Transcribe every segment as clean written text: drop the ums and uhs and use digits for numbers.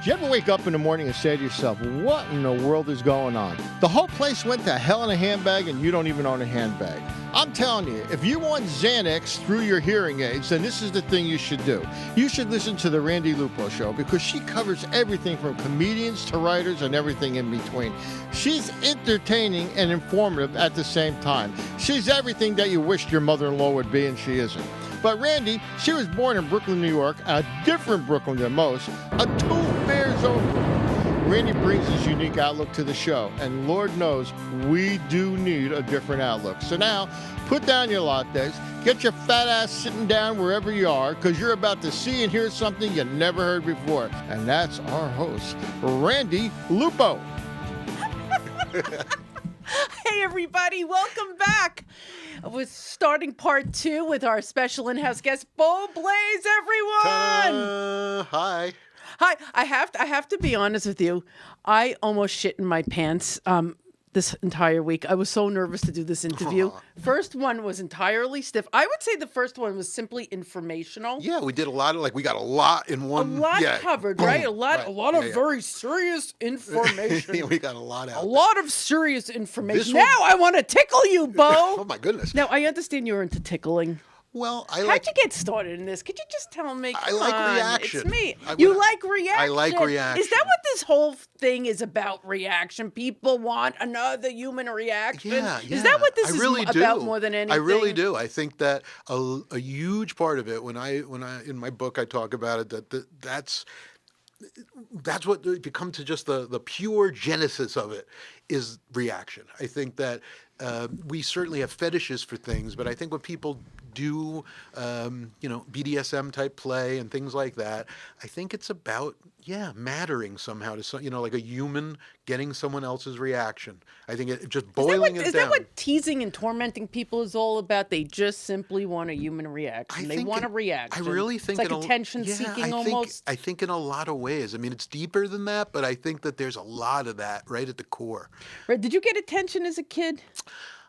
Do you ever wake up in the morning and say to yourself, what in the world is going on? The whole place went to hell in a handbag and you don't even own a handbag. I'm telling you, if you want Xanax through your hearing aids, then this is the thing you should do. You should listen to the Randi Lupo Show because she covers everything from comedians to writers and everything in between. She's entertaining and informative at the same time. She's everything that you wished your mother-in-law would be, and she isn't. But Randi, she was born in Brooklyn, New York, a different Brooklyn than most, a 2 bears over. Randi brings his unique outlook to the show, and Lord knows we do need a different outlook. So now, put down your lattes, get your fat ass sitting down wherever you are, because you're about to see and hear something you never heard before. And that's our host, Randi Lupo. Hey everybody, welcome back. We're starting part 2 with our special in-house guest, Bo Blaze, everyone. Hi. Hi. I have to be honest with you. I almost shit in my pants this entire week. I was so nervous to do this interview. First one was entirely stiff. I would say the first one was simply informational. Yeah, we did a lot of we got a lot in one. A lot covered, right? A lot of yeah. very serious information. We got a lot out. A lot of serious information. Now I want to tickle you, Bo. Oh my goodness. Now I understand you're into tickling. Well, How'd you get started in this? Could you just tell me? I like reaction. It's me. You like reaction. I like reaction. Is that what this whole thing is about? Reaction. People want another human reaction. Yeah. Is that what this is really about more than anything? I really do. I think that a huge part of it, when I in my book I talk about it, that's what, if you come to just the pure genesis of it, is reaction. I think that we certainly have fetishes for things, but I think what people do, BDSM type play and things like that, I think it's about, mattering somehow to some, like a human getting someone else's reaction. I think it just boiling it down. Is that what teasing and tormenting people is all about? They just simply want a human reaction. They want a reaction. I really think it's like attention seeking almost. I think in a lot of ways. I mean, it's deeper than that, but I think that there's a lot of that right at the core. Right. Did you get attention as a kid?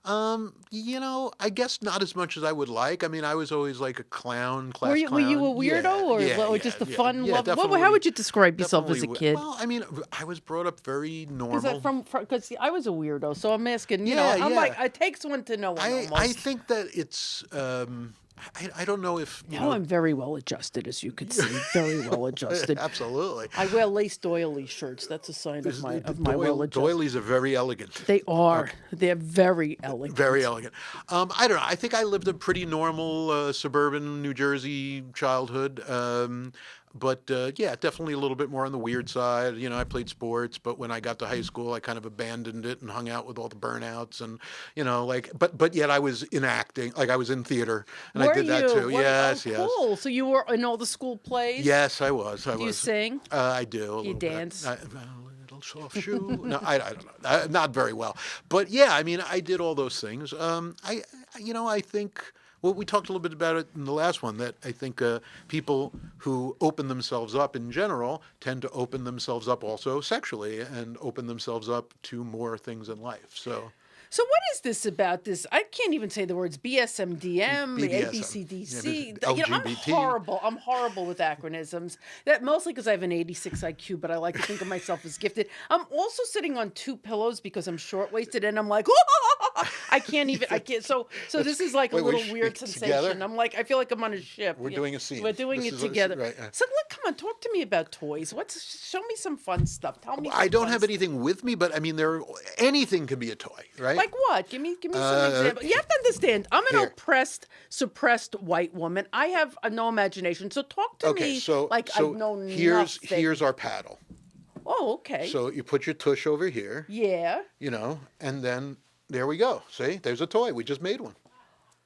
I guess not as much as I would like. I mean, I was always like a clown, Were you a weirdo or just a fun love? How would you describe yourself as a kid? Well, I mean, I was brought up very normal. Because I was a weirdo, so I'm asking. Like, it takes one to know one. I think that it's. I don't know if I'm very well adjusted, as you could see. Very well adjusted. Absolutely. I wear lace doily shirts. That's a sign of my well adjusted. Doilies are very elegant. They are. Okay. They're very elegant. Very elegant. I don't know. I think I lived a pretty normal suburban New Jersey childhood. But definitely a little bit more on the weird side. I played sports, but when I got to high school, I kind of abandoned it and hung out with all the burnouts and, but yet I was in acting, like I was in theater, and I did that too. Yes. Cool. So you were in all the school plays? Yes, I was. Do you sing? I do. You dance? A little soft shoe. No, I don't know. Not very well. But yeah, I mean, I did all those things. I think. Well, we talked a little bit about it in the last one, that I think people who open themselves up in general tend to open themselves up also sexually and open themselves up to more things in life. So what is this about this? I can't even say the words BSM, DM, ABCDC. LGBT. I'm horrible with acronyms. That mostly because I have an 86 IQ, but I like to think of myself as gifted. I'm also sitting on 2 pillows because I'm short-waisted, and I'm like, I can't. So this is like a little weird sensation. Together? I'm like, I feel like I'm on a ship. We're doing a scene. We're doing it together. Right. So look, come on, talk to me about toys. Show me some fun stuff. Tell me. I don't have anything with me, but I mean, anything can be a toy, right? Like what? Give me some examples. You have to understand, I'm an oppressed, suppressed white woman. I have no imagination. So talk to me like I know nothing. Here's our paddle. Oh, okay. So you put your tush over here. Yeah. And then there we go. See, there's a toy. We just made one.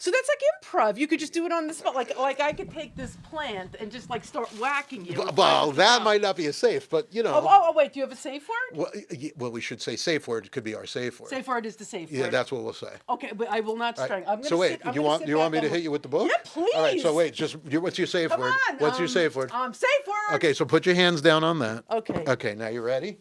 So that's like improv. You could just do it on the spot. Like I could take this plant and just like start whacking you. Well, that might not be as safe, but Oh, wait. Do you have a safe word? Well, we should say safe word. It could be our safe word. Safe word is the safe word. Yeah, that's what we'll say. Okay, but I will not strangle. Right. So wait, do you want me to hit you with the book? Yeah, please. All right. So wait, what's your safe word? On. What's your safe word? Safe word. Okay, so put your hands down on that. Okay. Okay. Now you ready?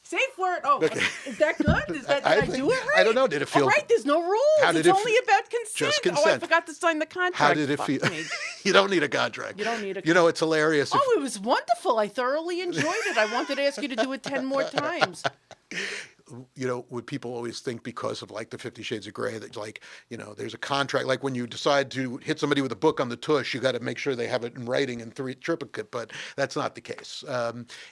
Safe word. Oh, Okay. is that good? Did I do it right? I don't know. Did it feel? All right, there's no rules. How did It's it only about consent. Just Oh, I consent. forgot to sign the contract. How did it Fuck feel? me. You don't need a contract. You don't need a You know, it's hilarious. Oh, it was wonderful. I thoroughly enjoyed it. I wanted to ask you to do it 10 more times. You know, would people always think because of like the 50 Shades of Grey that like, you know, there's a contract, like when you decide to hit somebody with a book on the tush, you got to make sure they have it in writing in triplicate, but that's not the case.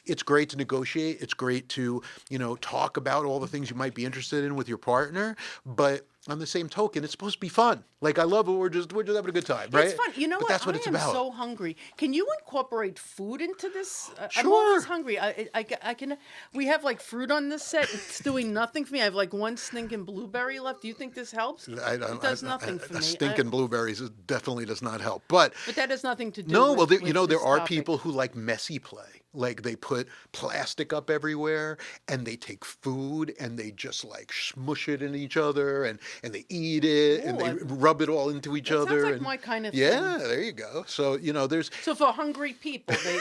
It's great to negotiate. It's great to, you know, talk about all the things you might be interested in with your partner, but on the same token, it's supposed to be fun. Like I love it. We're just having a good time, right? It's fun. You know but what? That's what I it's am about. so hungry. Can you incorporate food into this? I'm Sure. always hungry. I can. We have like fruit on this set. It's doing nothing for me. I have like one stinking blueberry left. Do you think this helps? It does nothing for me. Stinking blueberries definitely does not help. But that has nothing to do. no, with, well, with you know, there this are topic. people who like messy play. Like they put plastic up everywhere and they take food and they just like smush it in each other and they eat it and Ooh, they rub it all into each that other. sounds like and, my kind of yeah, thing. there you go. So, you know, there's. So for hungry people, they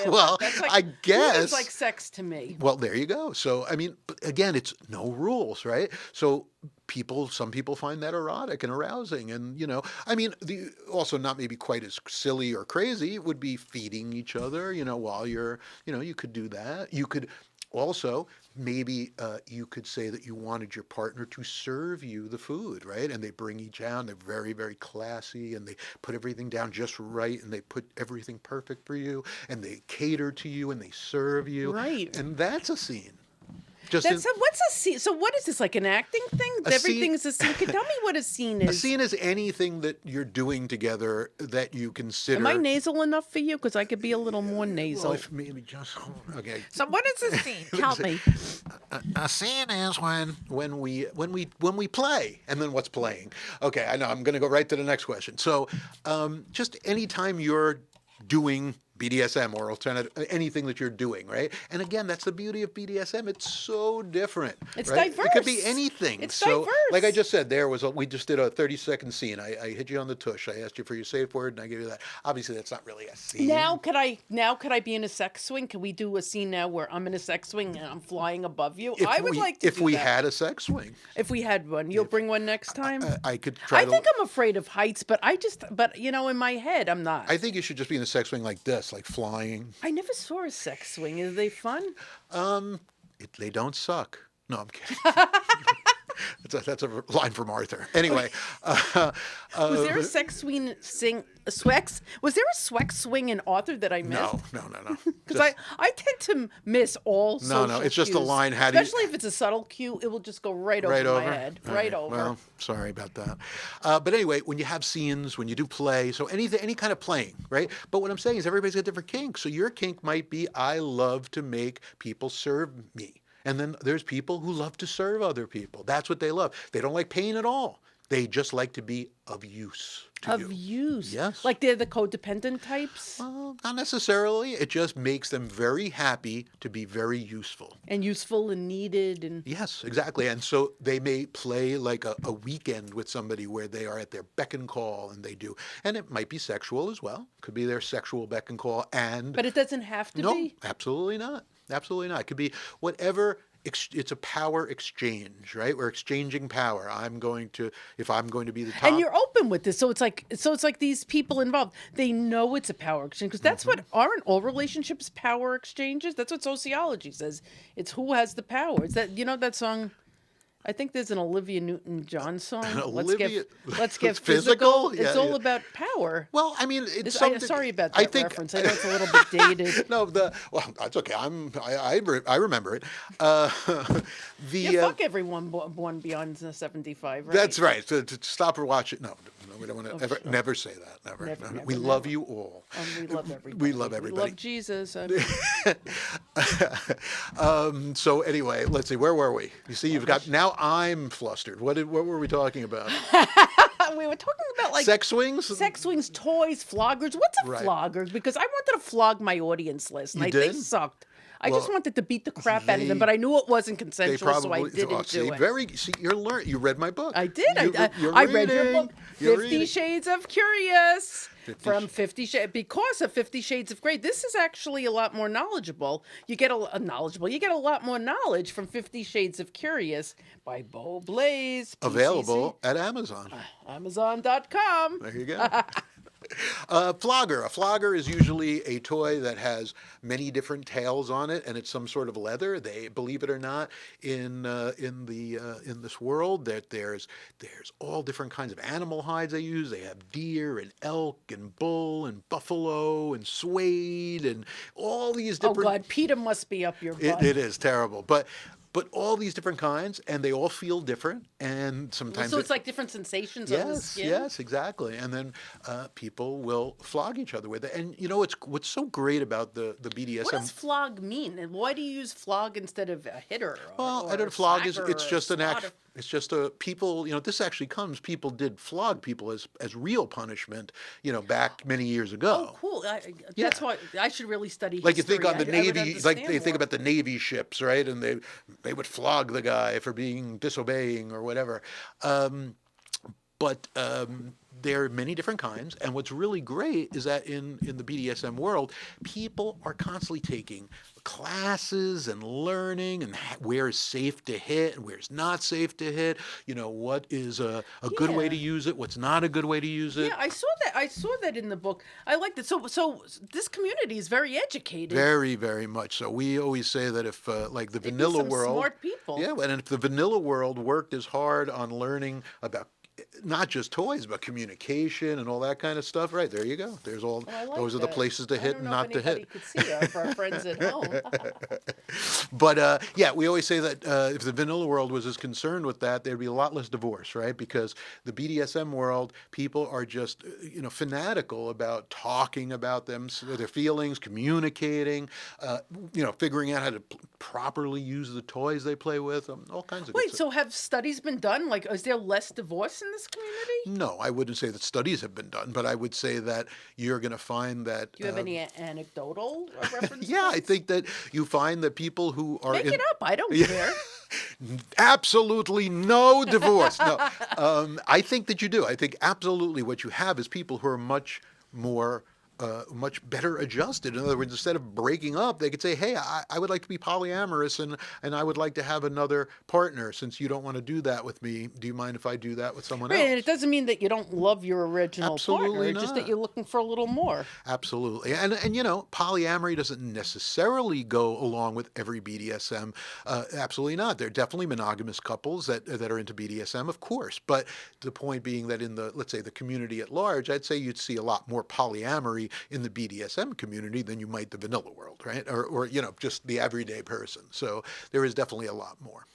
Well, that's like, I guess. It's like sex to me. Well, there you go. So, I mean, but again, it's no rules, right? So some people find that erotic and arousing. And, you know, I mean, also not maybe quite as silly or crazy would be feeding each other, you know, while you're, you know, you could do that. You could also, maybe you could say that you wanted your partner to serve you the food, right? And they bring each out, they're very, very classy, and they put everything down just right, and they put everything perfect for you, and they cater to you, and they serve you. Right. And that's a scene. What's a scene? So what is this, like an acting thing? Everything's a scene. Can tell me what a scene is. A scene is anything that you're doing together that you consider. Am I nasal enough for you? Because I could be a little more nasal. Well, if maybe just okay. So what is a scene? Tell me. A scene is when we play, and then what's playing. Okay, I know. I'm going to go right to the next question. So, just anytime you're doing BDSM or alternative, anything that you're doing, right? And again, that's the beauty of BDSM. It's so different. It's right? diverse. It could be anything. It's so, diverse. like I just said, we just did a 30-second scene. I hit you on the tush. I asked you for your safe word, and I gave you that. Obviously, that's not really a scene. Now could I be in a sex swing? Can we do a scene now where I'm in a sex swing and I'm flying above you? I would like to if do we that. had a sex swing. If we had one, you'll bring one next time. I could try. I think I'm afraid of heights, but you know, in my head, I'm not. I think you should just be in a sex swing like this, like flying. I never saw a sex swing. Are they fun? They don't suck. No, I'm kidding. That's a line from Arthur. Anyway, Was there a sex swing? Was there a sex swing in Arthur that I missed? No. Because I tend to miss all social No, it's just a cues. line. How do you- Especially if it's a subtle cue, it will just go right over my head. All Right over. Well, sorry about that. But anyway, when you have scenes, when you do play, so any kind of playing, right? But what I'm saying is everybody's got different kinks. So your kink might be, I love to make people serve me. And then there's people who love to serve other people. That's what they love. They don't like pain at all. They just like to be of use to you. Of use. Yes. Like they're the codependent types? Well, not necessarily. It just makes them very happy to be very useful. And useful and needed and Yes, exactly. And so they may play like a weekend with somebody where they are at their beck and call and they do. And it might be sexual as well. Could be their sexual beck and call and... But it doesn't have to no, be? absolutely not. Absolutely not. It could be whatever... It's a power exchange, right? We're exchanging power. If I'm going to be the top. And you're open with this, so it's like these people involved, they know it's a power exchange because that's what aren't all relationships power exchanges? That's what sociology says. It's who has the power. It's that that song. I think there's an Olivia Newton-John song. Let's get physical. Yeah, It's all yeah. about power. Well, I mean, it's something. Sorry about that reference. I know it's a little bit dated. No, that's okay. I remember it. Fuck everyone born beyond 75, right? That's right. To stop or watch it. No, we don't want to never say that. Never. We love you all. We love everybody. We love everybody. We love Jesus. So anyway, let's see. Where were we? You see, you've got now. I'm flustered. What were we talking about? We were talking about like sex swings, toys, floggers. What's a flogger? Because I wanted to flog my audience last night. They did? sucked. I just wanted to beat the crap out of them, but I knew it wasn't consensual, so I didn't do it. You read my book. I did. I read your book, 50 Shades of Curious. from 50 Shades, because of 50 Shades of Grey. This is actually a lot more knowledgeable. You get a lot more knowledge from 50 Shades of Curious by Bo Blaze. PCC. Available at Amazon. Amazon.com. There you go. Flogger. A flogger is usually a toy that has many different tails on it, and it's some sort of leather. They, believe it or not, in this world, that there's all different kinds of animal hides they use. They have deer and elk and bull and buffalo and suede and all these different. Oh God, PETA must be up your butt. It is terrible, but all these different kinds, and they all feel different, and sometimes so it's like different sensations on the skin. Yes, exactly. And then people will flog each other with it. And you know, what's so great about the BDSM. What does flog mean, and why do you use flog instead of a hitter? Well, I don't. Flog is it's just an act. It's just a people. You know, this actually comes. People did flog people as real punishment. You know, back many years ago. Oh, cool. That's why I should really study. Like history. you think on the Navy, like they think more. about the Navy ships, right? And they would flog the guy for being disobeying or whatever. But there are many different kinds, and what's really great is that in the BDSM world, people are constantly taking classes and learning and where is safe to hit and where's not safe to hit. You know, what is a good way to use it, what's not a good way to use it. Yeah, I saw that in the book. I liked it. So this community is very educated. Very, very much so. We always say that if like the vanilla world, smart people. Yeah, and if the vanilla world worked as hard on learning about not just toys, but communication and all that kind of stuff. Right, there you go. There's all those are the places to hit and not to hit. Could see for our friends at home. But yeah, we always say that if the vanilla world was as concerned with that, there'd be a lot less divorce, right? Because the BDSM world, people are just fanatical about talking about their feelings, communicating, figuring out how to properly use the toys they play with, all kinds of. Wait, so have studies been done? Like, is there less divorce in this community? No, I wouldn't say that studies have been done, but I would say that you're going to find that. Do you have any anecdotal references? Yeah, I think that you find that people who are make it up. I don't care. Absolutely no divorce. No, I think that you do. I think absolutely what you have is people who are much better adjusted. In other words, instead of breaking up, they could say, hey, I would like to be polyamorous and I would like to have another partner. Since you don't want to do that with me, do you mind if I do that with someone else? And it doesn't mean that you don't love your original Absolutely partner. not. Just that you're looking for a little more. Absolutely. And polyamory doesn't necessarily go along with every BDSM. Absolutely not. There are definitely monogamous couples that are into BDSM, of course. But the point being that in let's say the community at large, I'd say you'd see a lot more polyamory in the BDSM community than you might the vanilla world, right? Or just the everyday person. So there is definitely a lot more.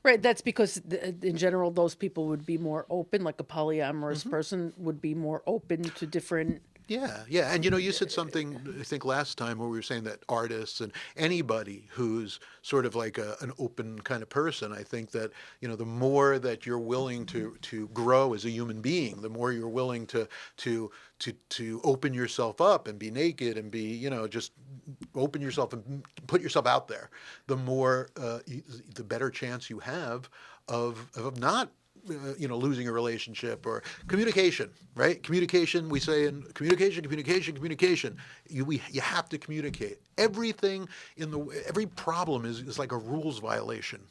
Right, that's because in general those people would be more open, like a polyamorous person would be more open to different. Yeah. And you said something, I think last time, where we were saying that artists and anybody who's sort of like an open kind of person, I think that, the more that you're willing to grow as a human being, the more you're willing to open yourself up and be naked and be, just open yourself and put yourself out there, the more, the better chance you have of not losing a relationship. Or communication, right? Communication, we say in communication. You have to communicate. Everything every problem is like a rules violation.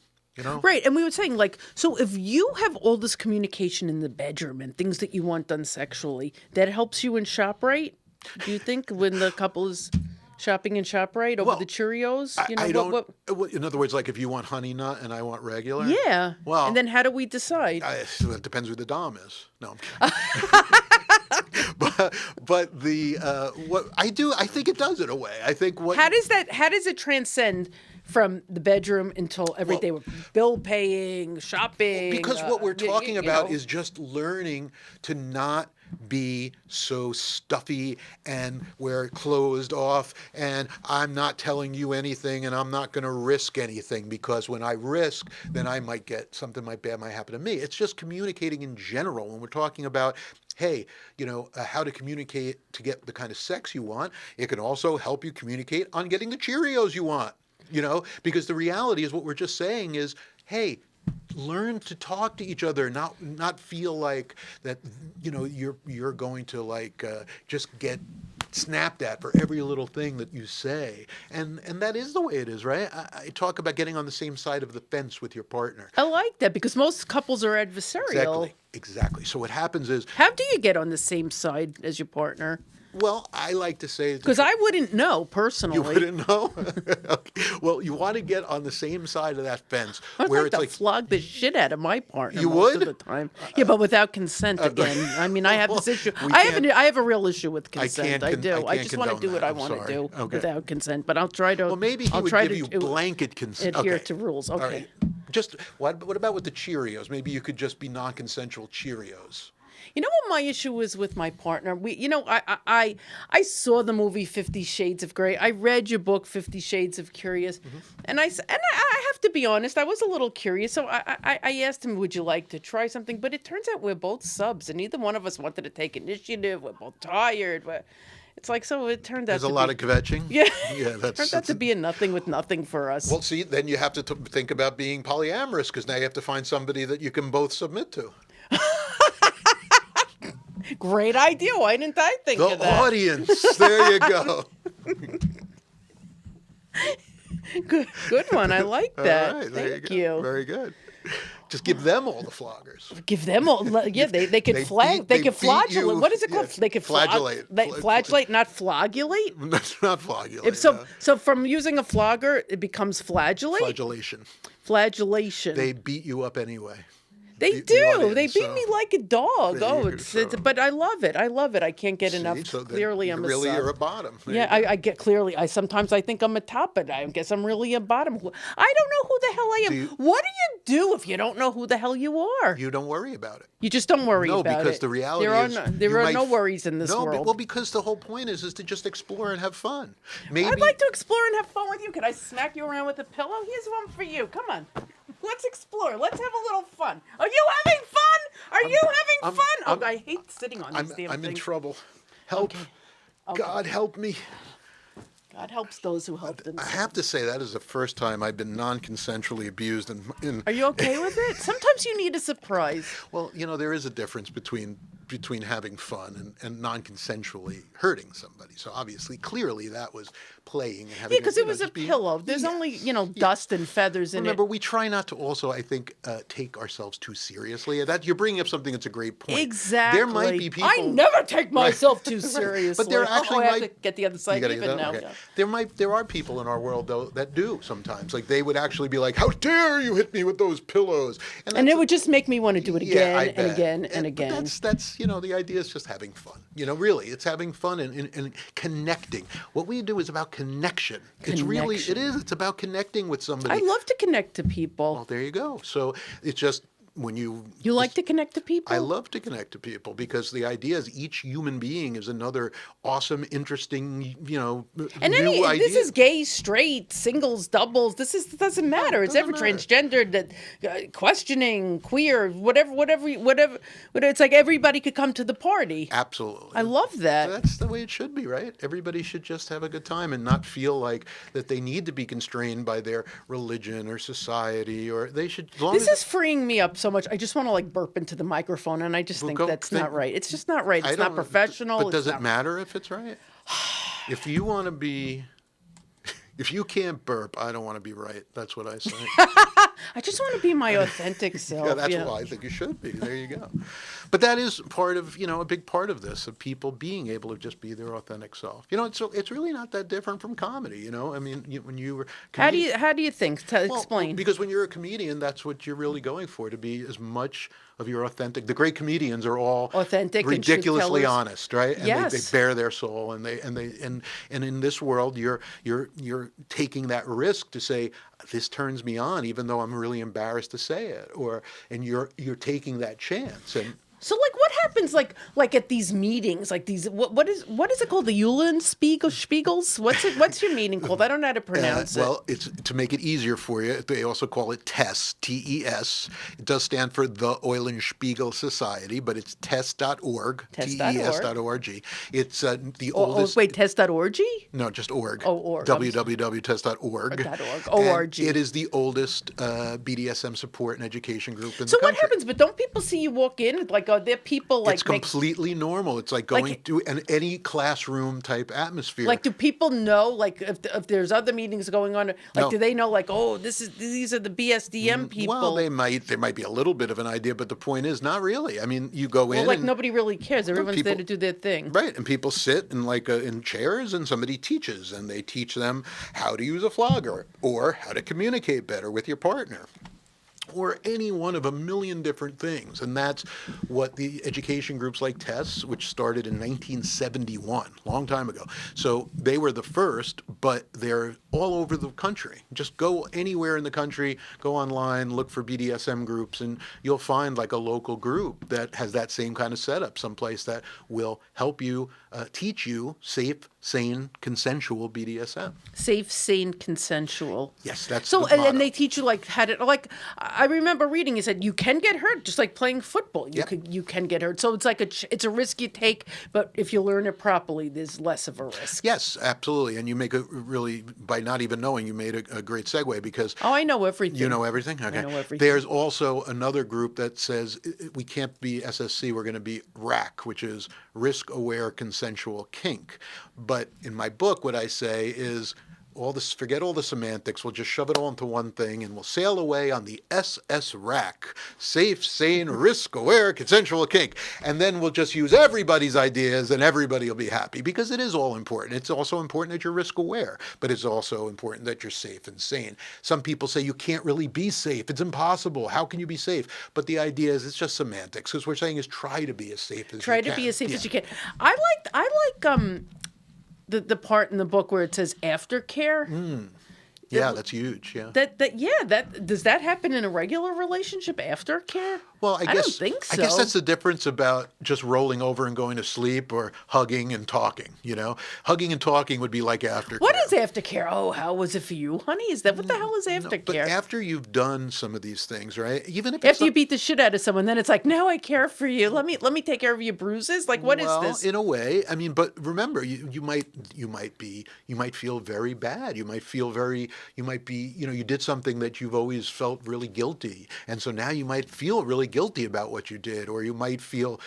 Right, and we were saying, like, so if you have all this communication in the bedroom and things that you want done sexually, that helps you in ShopRite? Do you think, when the couple is shopping in ShopRite over the Cheerios? I don't. In other words, like if you want honey nut and I want regular. Yeah. Well, and then how do we decide? It depends who the dom is. No, I'm kidding. but the what I do, I think it does in a way. I think how does it transcend from the bedroom until every day with bill paying, shopping? Because what we're talking about is just learning to not be so stuffy and we're closed off and I'm not telling you anything and I'm not going to risk anything, because when I risk, then I might get something bad might happen to me. It's just communicating in general. When we're talking about, hey, how to communicate to get the kind of sex you want, it can also help you communicate on getting the Cheerios you want, because the reality is what we're just saying is, hey, learn to talk to each other, not feel like that, you're going to just get snapped at for every little thing that you say. And that is the way it is, right? I talk about getting on the same side of the fence with your partner. I like that because most couples are adversarial. Exactly. So what happens is, How do you get on the same side as your partner? well, I like to say... Because I wouldn't know personally. You wouldn't know? Okay. Well, you want to get on the same side of that fence. I'd where like it's to like flog the shit out of my partner You most would? of the time. Yeah, but without consent again. I mean, I have this issue. we I can't- have a real issue with consent. I do. I can't just want to condone do what that. I I'm want to sorry. do Okay. without consent. But I'll try to. Well, maybe he I'll would try give you to blanket consent. adhere to rules. Okay. All right. Just what about with the Cheerios? Maybe you could just be non-consensual Cheerios. You know what my issue is with my partner? I saw the movie 50 Shades of Grey. I read your book 50 Shades of Curious, and I have to be honest, I was a little curious. So I asked him, "Would you like to try something?" But it turns out we're both subs, and neither one of us wanted to take initiative. We're both tired. It's like, so it turned out There's a lot of kvetching. Yeah, Yeah, it turned out to be a nothing with nothing for us. Well, see, then you have to think about being polyamorous, because now you have to find somebody that you can both submit to. Great idea. Why didn't I think The of that? audience. There you go. Good one. I like that. All right, there Thank go. you. Very good. Just give them all the floggers. Give them all. Yeah, they could They flag. beat- They they could beat flagellate. you. What is it called? Yeah, They could flagellate. Flagellate, not flagellate. That's not flagellate. So from using a flogger, it becomes flagellate. Flagellation. Flagellation. They beat you up anyway. They the do. audience, They beat so- me like a dog. There Oh, you it's, go. but I love it. I love it. I can't get enough. See, so then Clearly, I'm really a sub. you're a bottom. There Yeah, you go. I get clearly. Sometimes I think I'm a top, but I guess I'm really a bottom. I don't know who the hell I am. What do you do if you don't know who the hell you are? You don't worry about it. You just don't worry No, about it. because the reality there are is there you are might no worries in this no, world. well, because the whole point is to just explore and have fun. Maybe I'd like to explore and have fun with you. Can I smack you around with a pillow? Here's one for you. Come on. Let's explore. Let's have a little fun. Are you having fun? Are you having fun? I hate sitting on these damn I'm in things. trouble. Help. Okay. God help me. God helps those who help I themselves. have to say that is the first time I've been non-consensually abused in Are you okay with it? Sometimes you need a surprise. Well, there is a difference between having fun and non-consensually hurting somebody. So obviously, clearly that was playing and having. Yeah, because it was a just being- pillow. There's only, dust and feathers in Remember, it. we try not to also, I think, take ourselves too seriously. That you're bringing up something that's a great point. Exactly. There might be people. I never take myself too seriously. But there actually I have might to get the other side You gotta even get that? now. Okay. Yeah. There are people in our world though that do sometimes. Like they would actually be like, "How dare you hit me with those pillows?" And that's it would just make me want to do it yeah, I again and bet. again and But again. that's the idea is just having fun. Really, it's having fun and connecting. What we do is about connection. It's really it is. It's about connecting with somebody. I love to connect to people. Well, there you go. So it's just when You like to connect to people? I love to connect to people because the idea is each human being is another awesome, interesting, And new idea. this is gay, straight, singles, doubles. It doesn't matter. It's doesn't ever matter. transgendered, questioning, queer, whatever. It's like everybody could come to the party. Absolutely. I love that. That's the way it should be, right? Everybody should just have a good time and not feel like that they need to be constrained by their religion or society, or they should. As long This as is freeing me up so much. I just want to burp into the microphone, and I just think that's not right. It's just not right. I It's not don't- professional. But It's does it not- matter if it's right? If you want to be, if you can't burp, I don't want to be right. That's what I say. I just want to be my authentic self. Yeah, that's why I think you should be. There you go. But that is part of, a big part of this, of people being able to just be their authentic self. It's really not that different from comedy, I mean, when you were... How do you think? Explain. Because when you're a comedian, that's what you're really going for, to be as much of your authentic... The great comedians are all Authentic and ridiculously truth-tellers. honest, right? And Yes. they bare their soul, and in this world, you're taking that risk to say, this turns me on, even though I'm really embarrassed to say it, and you're taking that chance. And So, what happens like at these meetings, like these what is it called? The Spiegels? What's your meeting called? I don't know how to pronounce it. Well, it's to make it easier for you. They also call it TESS, TES. It does stand for the Eulenspiegel Society, but it's TESS.org, TES.org. It's the oldest. Wait, test.org? No, just org. Oh, org. www.test.org. .org. It is the oldest BDSM support and education group in the So country. what happens? But don't people see you walk in? Like, are there people like... It's completely normal. It's like going to any classroom type atmosphere. Like, do people know, like, if there's other meetings going on, like, No. do they know, like, oh, these are the BSDM people? Well, there might be a little bit of an idea, but the point is not really. I mean, you go in Well, like, and, nobody really cares. Everyone's there to do their thing. right, and people sit in in chairs, and somebody teaches, and they teach them how to use a flogger or how to communicate better with your partner, or any one of a million different things. And that's what the education groups like TESS, which started in 1971, long time ago. So they were the first, but they're all over the country. Just go anywhere in the country, go online, look for BDSM groups, and you'll find like a local group that has that same kind of setup, someplace that will help you, teach you safe, sane, consensual BDSM. Safe, sane, consensual. Yes, that's so. the motto. And they teach you like how to like. I remember reading. He said you can get hurt just like playing football. You can get hurt. So it's like it's a risk you take, but if you learn it properly, there's less of a risk. Yes, absolutely. And you make a really, by not even knowing, you made a great segue because... Oh, I know everything. You know everything? Okay. I know everything. There's also another group that says we can't be SSC, we're going to be RAC, which is Risk-Aware Consensual Kink. But in my book, what I say is... forget all the semantics. We'll just shove it all into one thing, and we'll sail away on the SS rack, safe, sane, risk-aware, consensual kink. And then we'll just use everybody's ideas, and everybody will be happy because it is all important. It's also important that you're risk-aware, but it's also important that you're safe and sane. Some people say you can't really be safe. It's impossible. How can you be safe? But the idea is it's just semantics. Because we're saying is try to be as safe as you can. Try to be as safe as you can. I like the part in the book where it says aftercare. Yeah, that's huge. Yeah. That does that happen in a regular relationship? Aftercare? Well, I don't think so. I guess that's the difference about just rolling over and going to sleep or hugging and talking, Hugging and talking would be like aftercare. What is aftercare? Oh, how was it for you, honey? Is that what the hell is aftercare? No, but after you've done some of these things, right? Even if after you beat the shit out of someone, then it's like, now I care for you. Let me take care of your bruises. Like, what is this? In a way, I mean, but remember, you might feel very bad. You might be, you did something that you've always felt really guilty, and so now you might feel really guilty about what you did, or you might feel,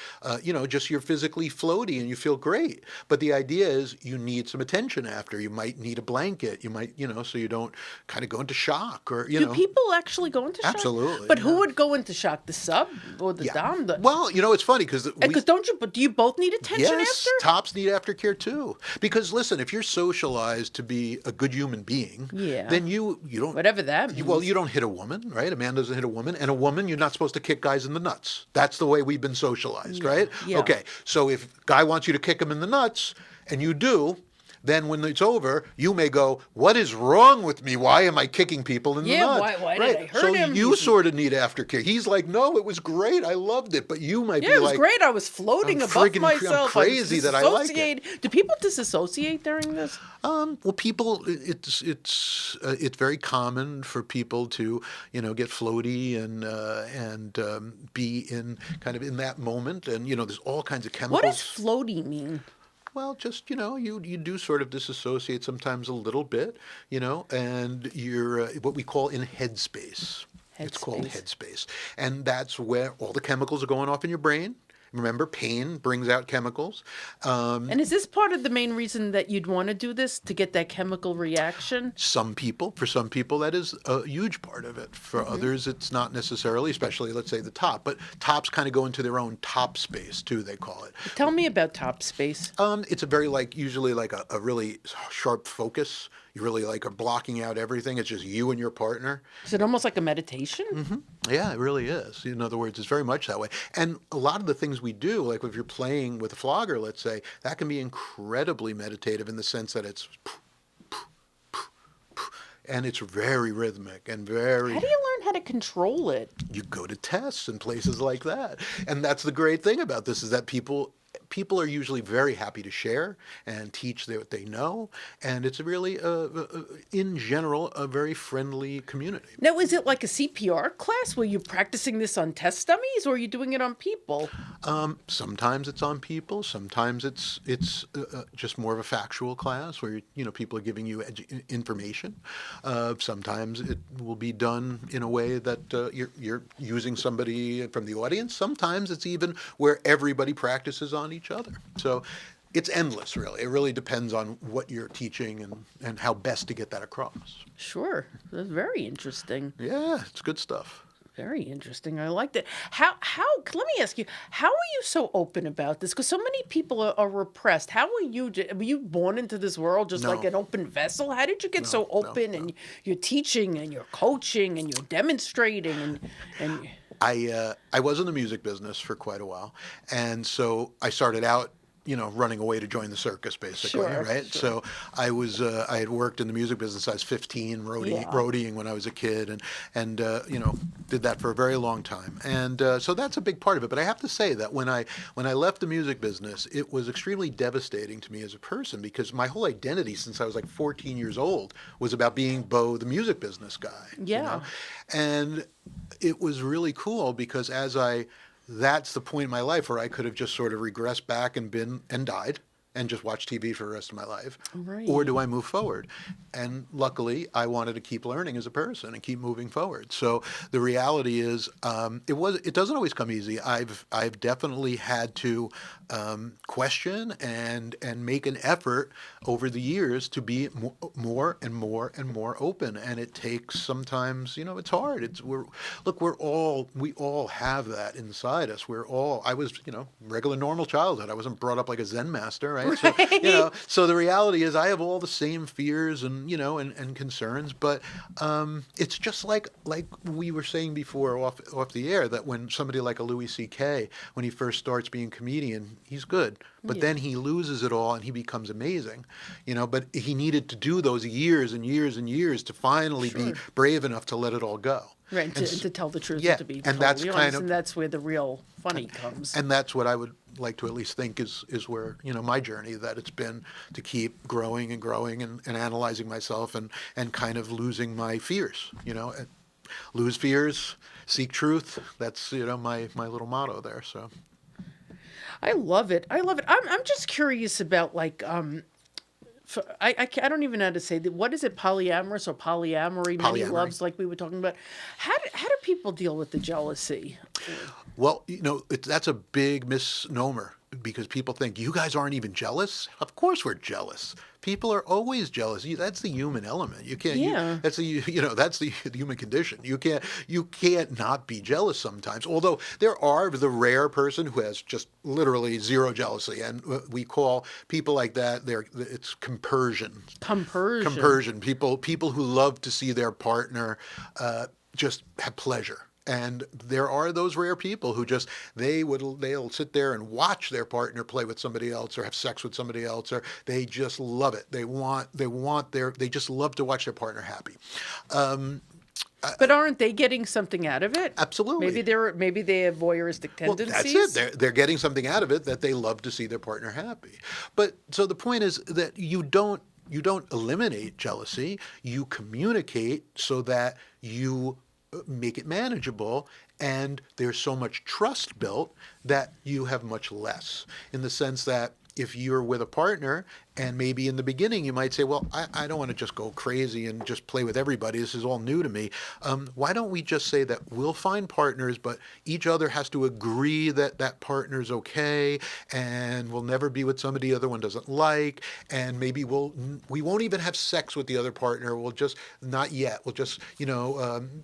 just you're physically floaty and you feel great. But the idea is you need some attention after. You might need a blanket. You might, so you don't kind of go into shock or, Do people actually go into shock? Absolutely. But who would go into shock? The sub or the dom? Well, it's funny because do you both need attention yes, after? tops need aftercare too. Because listen, if you're socialized to be a good human being, then you don't whatever that means. Well, you don't hit a woman, right? A man doesn't hit a woman, and a woman you're not supposed to kick guys in the nuts. That's the way we've been socialized, right? Yeah. Okay, so if a guy wants you to kick him in the nuts, and you do, then when it's over, you may go, what is wrong with me? Why am I kicking people in the nuts? Why did I hurt him? So you sort of need aftercare. He's like, no, it was great. I loved it. But you might be like... Yeah, it was great. I was floating above myself. I'm crazy that I like it. Do people disassociate during this? Well, people, it's very common for people to, get floaty and be in kind of in that moment. And, there's all kinds of chemicals. What does floaty mean? Well, just, you do sort of disassociate sometimes a little bit, and you're what we call in headspace. It's called headspace. And that's where all the chemicals are going off in your brain. Remember, pain brings out chemicals. And is this part of the main reason that you'd want to do this, to get that chemical reaction? For some people, that is a huge part of it. For others, it's not necessarily, especially, let's say, the top. But tops kind of go into their own top space, too, they call it. Tell me about top space. It's a very, usually a really sharp focus. You really are blocking out everything. It's just you and your partner. Is it almost like a meditation? Mm-hmm. Yeah, it really is. In other words, it's very much that way. And a lot of the things we do, like if you're playing with a flogger, let's say, that can be incredibly meditative in the sense that it's and it's very rhythmic and very... How do you learn how how to control it? You go to tests and places like that. And that's the great thing about this, is that people are usually very happy to share and teach what they know. And it's really, in general, a very friendly community. Now, is it like a CPR class where you're practicing this on test dummies, or are you doing it on people? Sometimes it's on people. Sometimes it's just more of a factual class where people are giving you information. Sometimes it will be done in a way that you're using somebody from the audience. Sometimes it's even where everybody practices on each other. So it's endless, really. It really depends on what you're teaching and how best to get that across. Sure. That's very interesting. Yeah, it's good stuff. Very interesting. I liked it. How, let me ask you, how are you so open about this? Because so many people are repressed. How were you born into this world just like an open vessel? How did you get so open and you're teaching and you're coaching and you're demonstrating and I was in the music business for quite a while. And so I started out running away to join the circus, basically, right? Sure. So I had worked in the music business. I was 15, roadieing when I was a kid, and did that for a very long time. And so that's a big part of it. But I have to say that when I left the music business, it was extremely devastating to me as a person, because my whole identity since I was like 14 years old was about being Bo, the music business guy. Yeah. And it was really cool because that's the point in my life where I could have just sort of regressed back and died and just watch TV for the rest of my life. Right. Or do I move forward? And luckily, I wanted to keep learning as a person and keep moving forward. So the reality is, it doesn't always come easy. I've definitely had to question and make an effort over the years to be more and more and more open. And it takes sometimes, it's hard. We all have that inside us. I was, regular normal childhood. I wasn't brought up like a Zen master, right? So, so the reality is I have all the same fears and concerns, but it's just like we were saying before off the air, that when somebody like a Louis C.K., when he first starts being a comedian, he's good, but then he loses it all and he becomes amazing, but he needed to do those years and years and years to finally be brave enough to let it all go. Right, and to tell the truth, yeah, to be and totally honest, and that's where the real funny comes. And that's what I would like to at least think is where, my journey, that it's been to keep growing and growing and analyzing myself and kind of losing my fears, lose fears, seek truth. That's, my little motto there. So I love it. I'm just curious about I don't even know how to say that. What is it, polyamorous or polyamory? Many loves, like we were talking about. How do people deal with the jealousy? Well, that's a big misnomer, because people think, you guys aren't even jealous? Of course we're jealous. People are always jealous. That's the human element. You can't. That's the human condition. You can't not be jealous sometimes. Although there are the rare person who has just literally zero jealousy, and we call people like that. It's compersion. Compersion. People who love to see their partner just have pleasure. And there are those rare people who they'll sit there and watch their partner play with somebody else or have sex with somebody else, or they just love it. They just love to watch their partner happy. But aren't they getting something out of it? Absolutely. Maybe they have voyeuristic tendencies. Well, that's it. They're getting something out of it, that they love to see their partner happy. But so the point is that you don't eliminate jealousy. You communicate so that you make it manageable, and there's so much trust built that you have much less, in the sense that if you're with a partner and maybe in the beginning you might say, well, I don't want to just go crazy and just play with everybody. This is all new to me. Why don't we just say that we'll find partners, but each other has to agree that that partner's okay, and we'll never be with somebody the other one doesn't like, and maybe we won't even have sex with the other partner. We'll just, not yet. We'll just, we can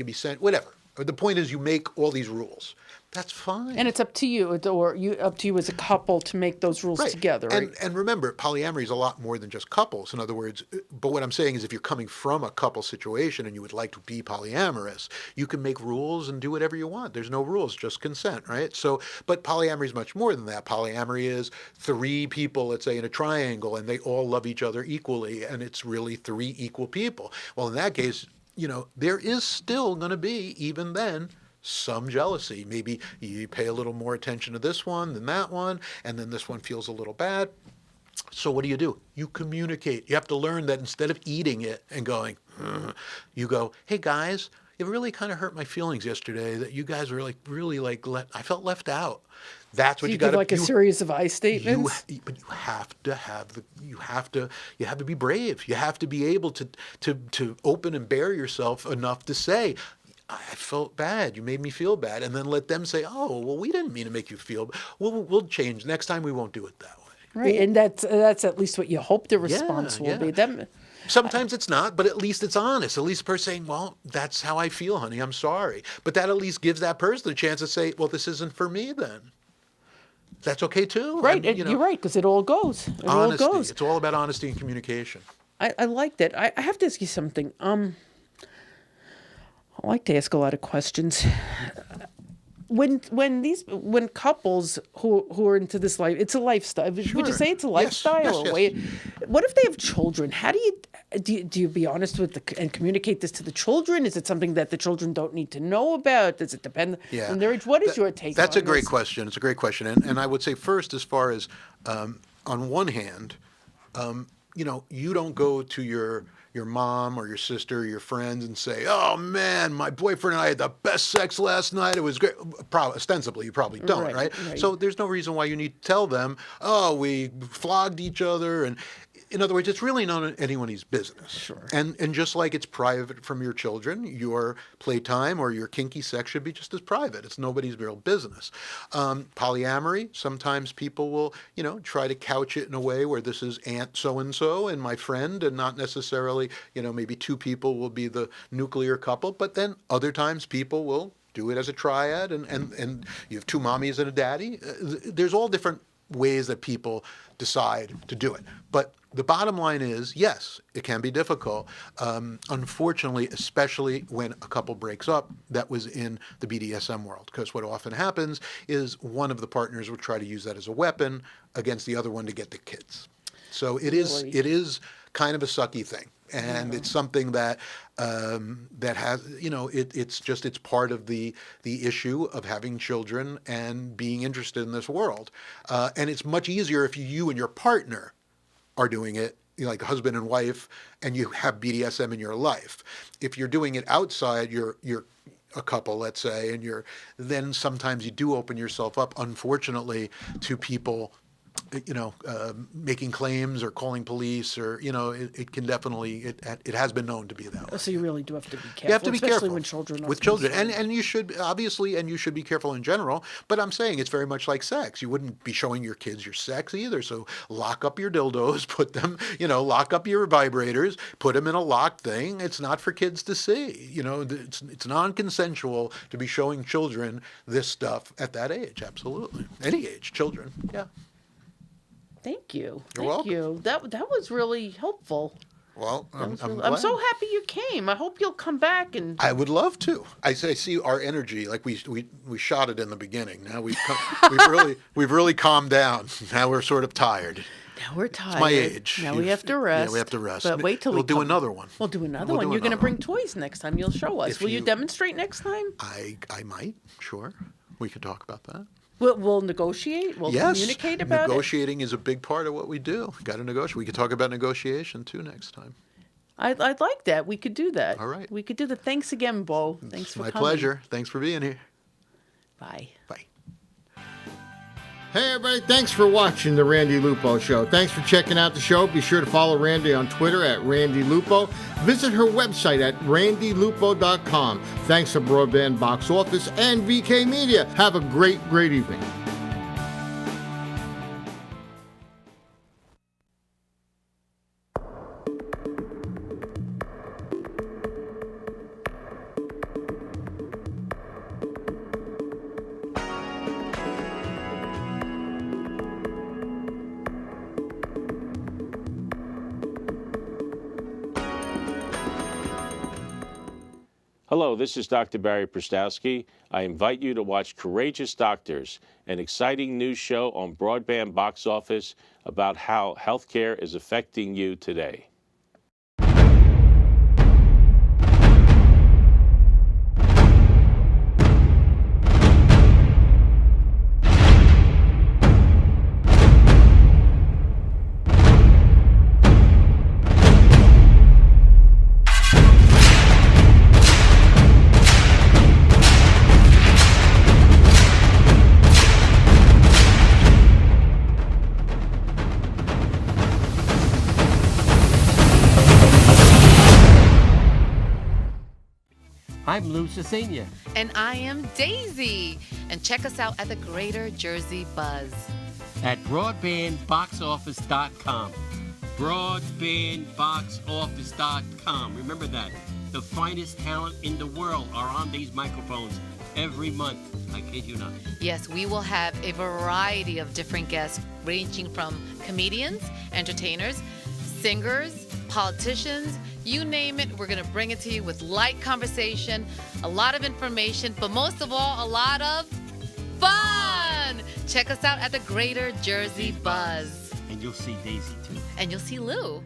be sent, whatever. The point is, you make all these rules. That's fine. And it's up to you, up to you as a couple to make those rules together, right? And remember, polyamory is a lot more than just couples. In other words, but what I'm saying is, if you're coming from a couple situation and you would like to be polyamorous, you can make rules and do whatever you want. There's no rules, just consent, right? So, but polyamory is much more than that. Polyamory is 3 people, let's say, in a triangle, and they all love each other equally, and it's really 3 equal people. Well, in that case, there is still going to be, even then, some jealousy. Maybe you pay a little more attention to this one than that one, and then this one feels a little bad. So what do? You communicate. You have to learn that instead of eating it and going, you go, hey guys, it really kind of hurt my feelings yesterday that you guys were I felt left out. That's what So you got to give a series of I statements. But you have to have you have to be brave. You have to be able to open and bare yourself enough to say, I felt bad. You made me feel bad, and then let them say, oh, well, we didn't mean to make you feel bad. We'll change next time. We won't do it that way. Right, and that's at least what you hope the response will be. Sometimes it's not, but at least it's honest. At least the person saying, well, that's how I feel, honey. I'm sorry. But that at least gives that person a chance to say, well, this isn't for me then. That's okay too. Right, you're right, because it all goes. Honesty. All goes. It's all about honesty and communication. I like that. I have to ask you something. I like to ask a lot of questions. When couples who are into this life, it's a lifestyle. Sure. Would you say it's a lifestyle? Yes. What if they have children? How do you be honest with and communicate this to the children? Is it something that the children don't need to know about? Does it depend on their age? What is your take? That's on a great this? question. It's a great question, and I would say first, as far as on one hand, you don't go to your mom or your sister or your friends and say, oh man, my boyfriend and I had the best sex last night. It was great. Ostensibly, you probably don't, right? So there's no reason why you need to tell them, oh, we flogged each other. And in other words, it's really not anyone's business. Sure. And just like it's private from your children, your playtime or your kinky sex should be just as private. It's nobody's real business. Polyamory, sometimes people will, try to couch it in a way where this is Aunt so-and-so and my friend, and not necessarily, maybe two people will be the nuclear couple, but then other times people will do it as a triad, and you have two mommies and a daddy. There's all different ways that people decide to do it. But the bottom line is, yes, it can be difficult. Unfortunately, especially when a couple breaks up that was in the BDSM world, because what often happens is one of the partners will try to use that as a weapon against the other one to get the kids. So it is kind of a sucky thing. And it's something that has, it's part of the issue of having children and being interested in this world. And it's much easier if you and your partner are doing it, like husband and wife, and you have BDSM in your life. If you're doing it outside, you're a couple, let's say, and then sometimes you do open yourself up, unfortunately, to people making claims or calling police, or it can definitely it has been known to be that way. So you really do have to be careful. You have to be especially careful when children are with children, and you should obviously, and you should be careful in general. But I'm saying it's very much like sex. You wouldn't be showing your kids your sex either. So lock up your dildos, put them, lock up your vibrators, put them in a locked thing. It's not for kids to see. It's non-consensual to be showing children this stuff at that age. Absolutely, any age, children. Yeah. Thank you. You're welcome. You. That was really helpful. Well, I'm so happy you came. I hope you'll come back. And I would love to. I see our energy, like we shot it in the beginning. Now we've really calmed down. Now we're sort of tired. Now we're tired. It's my age. Now we have to rest. Yeah, we have to rest. But wait till we'll do another one. We'll do another one. You're going to bring toys next time. You'll show us. Will you demonstrate next time? I might. Sure. We could talk about that. We'll negotiate. We'll communicate about negotiating is a big part of what we do. Got to negotiate. We could talk about negotiation too next time. I'd like that. We could do that. All right. We could do that. Thanks again, Bo. Thanks for coming. My pleasure. Thanks for being here. Bye. Bye. Hey everybody, thanks for watching the Randi Lupo Show. Thanks for checking out the show. Be sure to follow Randi on Twitter at Randi Lupo. Visit her website at randilupo.com. Thanks to Broadband Box Office and VK Media. Have a great evening. Hello, this is Dr. Barry Prostowski. I invite you to watch Courageous Doctors, an exciting new show on Broadband Box Office about how healthcare is affecting you today. I'm Lou Cecenia. And I am Daisy. And check us out at the Greater Jersey Buzz. At broadbandboxoffice.com. Broadbandboxoffice.com. Remember that. The finest talent in the world are on these microphones every month. I kid you not. Yes, we will have a variety of different guests ranging from comedians, entertainers, singers, politicians, you name it. We're going to bring it to you with light conversation, a lot of information, but most of all, a lot of fun. Check us out at the Greater Jersey Buzz. And you'll see Daisy too. And you'll see Lou.